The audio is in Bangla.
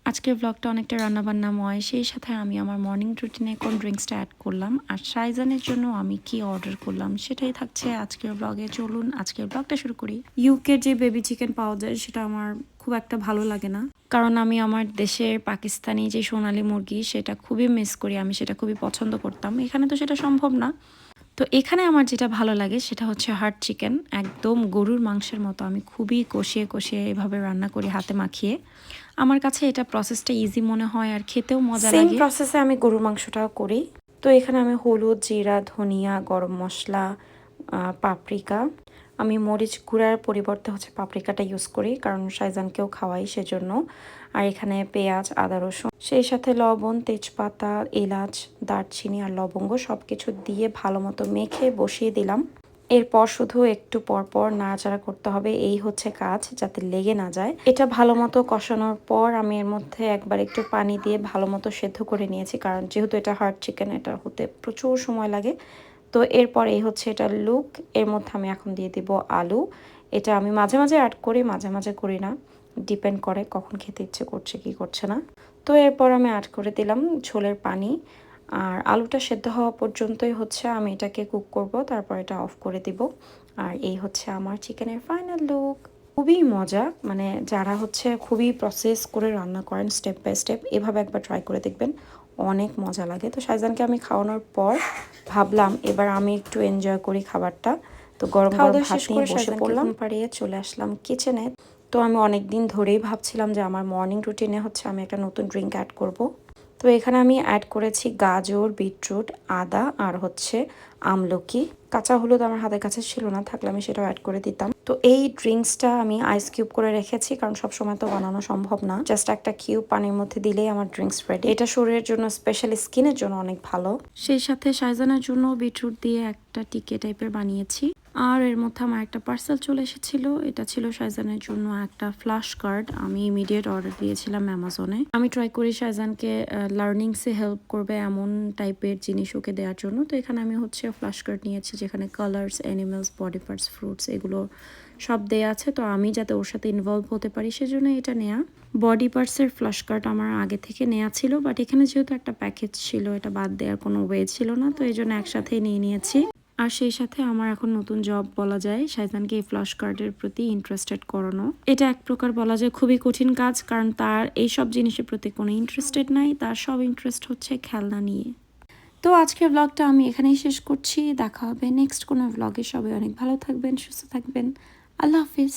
আজকের ব্লগটা অনেকটা রান্নাবান্নাময়, সেই সাথে আমি আমার মর্নিং রুটিনে কোন ড্রিঙ্কসটা অ্যাড করলাম আর শাইজানের জন্য আমি কি অর্ডার করলাম সেটাই থাকছে আজকের ব্লগে। চলুন আজকের ব্লগটা শুরু করি। ইউকের যে বেবি চিকেন পাওয়া যায় সেটা আমার খুব একটা ভালো লাগে না, কারণ আমি আমার দেশের পাকিস্তানি যে সোনালী মুরগি সেটা খুবই মিস করি, আমি সেটা খুবই পছন্দ করতাম। এখানে তো সেটা সম্ভব না। তো এখানে আমার যেটা ভালো লাগে সেটা হচ্ছে হার্ড চিকেন, একদম গরুর মাংসের মতো আমি খুবই কষিয়ে কষিয়ে এভাবে রান্না করি হাতে মাখিয়ে। আমার কাছে এটা প্রসেসটা ইজি মনে হয় আর খেতেও মজা লাগে। সেম প্রসেসে আমি গরুর মাংসটাও করি। তো এখানে আমি হলুদ, জিরা, ধনিয়া, গরম মশলা, পাপরিকা, আমি মরিচ গুঁড়ার পরিবর্তে হচ্ছে পাপরিকাটা ইউজ করি, কারণ শাইজানকেও খাওয়াই সেজন্য। আর এখানে পেঁয়াজ, আদা, রসুন, সেই সাথে লবণ, তেজপাতা, এলাচ, দারচিনি আর লবঙ্গ সব কিছু দিয়ে ভালো মতো মেখে বসিয়ে দিলাম। এরপর শুধু একটু পরপর নাড়াচাড়া করতে হবে, এই হচ্ছে কাজ, যাতে লেগে না যায়। এটা ভালো মতো কষানোর পর আমি এর মধ্যে একবার একটু পানি দিয়ে ভালো মতো সেদ্ধ করে নিয়েছি, কারণ যেহেতু এটা হার্ড চিকেন, এটা হতে প্রচুর সময় লাগে। তো এরপর এই হচ্ছে এটা লুক। এর মধ্যে আমি এখন দিয়ে দিব আলু। এটা আমি মাঝে মাঝে অ্যাড করি, মাঝে মাঝে করি না, ডিপেন্ড করে কখন খেতে ইচ্ছে করছে কি করছে না। তো এরপর আমি অ্যাড করে দিলাম ঝোলের পানি। আর আলুটা সেদ্ধ হওয়া পর্যন্তই হচ্ছে আমি এটাকে কুক করব, তারপর এটা অফ করে দিব। আর এই হচ্ছে আমার চিকেনের ফাইনাল লুক। খুবই মজা, মানে যারা হচ্ছে খুবই প্রসেস করে রান্না করেন স্টেপ বাই স্টেপ, এভাবে একবার ট্রাই করে দেখবেন, অনেক মজা লাগে। তো শাইজানকে আমি খাওয়ানোর পর ভাবলাম এবার আমি একটু এনজয় করি খাবারটা। তো গরম গরম ভাত নিয়ে বসে পড়লাম, পাড়িয়ে চলে আসলাম কিচেনে। তো আমি অনেক দিন ধরেই ভাবছিলাম যে আমার মর্নিং রুটিনে হচ্ছে আমি একটা নতুন ড্রিঙ্ক অ্যাড করব। তো এখানে আমি অ্যাড করেছি গাজর, বিটরুট, আদা আর হচ্ছে আমলকি। কাঁচা হলুদ আমার হাতের কাছে ছিল না, থাকলে আমি সেটাও অ্যাড করে দিতাম। তো এই ড্রিঙ্কসটা আমি আইস কিউব করে রেখেছি, কারণ সবসময় তো বানানো সম্ভব না। জাস্ট একটা কিউব পানির মধ্যে দিলেই আমার ড্রিঙ্কস রেডি। এটা শরীরের জন্য, স্পেশালি স্কিনের জন্য অনেক ভালো। সেই সাথে শাইজানের জন্য বিটরুট দিয়ে একটা টিকে টাইপের বানিয়েছি। আর এর মধ্যে আমার একটা পার্সেল চলে এসেছিল, এটা ছিল শাইজানের জন্য একটা ফ্ল্যাশ কার্ড। আমি ইমিডিয়েট অর্ডার দিয়েছিলাম অ্যামাজনে। আমি ট্রাই করি শাইজানকে লার্নিংসে হেল্প করবে এমন টাইপের জিনিস ওকে দেওয়ার জন্য। তো এখানে আমি হচ্ছে ফ্ল্যাশ কার্ড নিয়েছি, যেখানে colours, animals, body parts, fruits এগুলো সব দেয়া আছে। তো আমি যাতে ওর সাথে ইনভলভ হতে পারি সেজন্য এটা নেয়া। বডি পার্টসের ফ্ল্যাশ কার্ড আমার আগে থেকে নেওয়া ছিল, বাট এখানে যেহেতু একটা প্যাকেজ ছিল, এটা বাদ দেওয়ার কোনো ওয়ে ছিল না, তো এই জন্য একসাথেই নিয়ে নিয়েছি। আর সেই সাথে আমার এখন নতুন জব বলা যায় শাইজানকে এই ফ্ল্যাশ কার্ডের প্রতি ইন্টারেস্টেড করানো। এটা এক প্রকার বলা যায় খুবই কঠিন কাজ, কারণ তার এই সব জিনিসের প্রতি কোনো ইন্টারেস্টেড নাই, তার সব ইন্টারেস্ট হচ্ছে খেলনা নিয়ে। তো আজকের ব্লগটা আমি এখানেই শেষ করছি, দেখা হবে নেক্সট কোনো ব্লগে। সবাই অনেক ভালো থাকবেন, সুস্থ থাকবেন, আল্লাহ হাফিজ।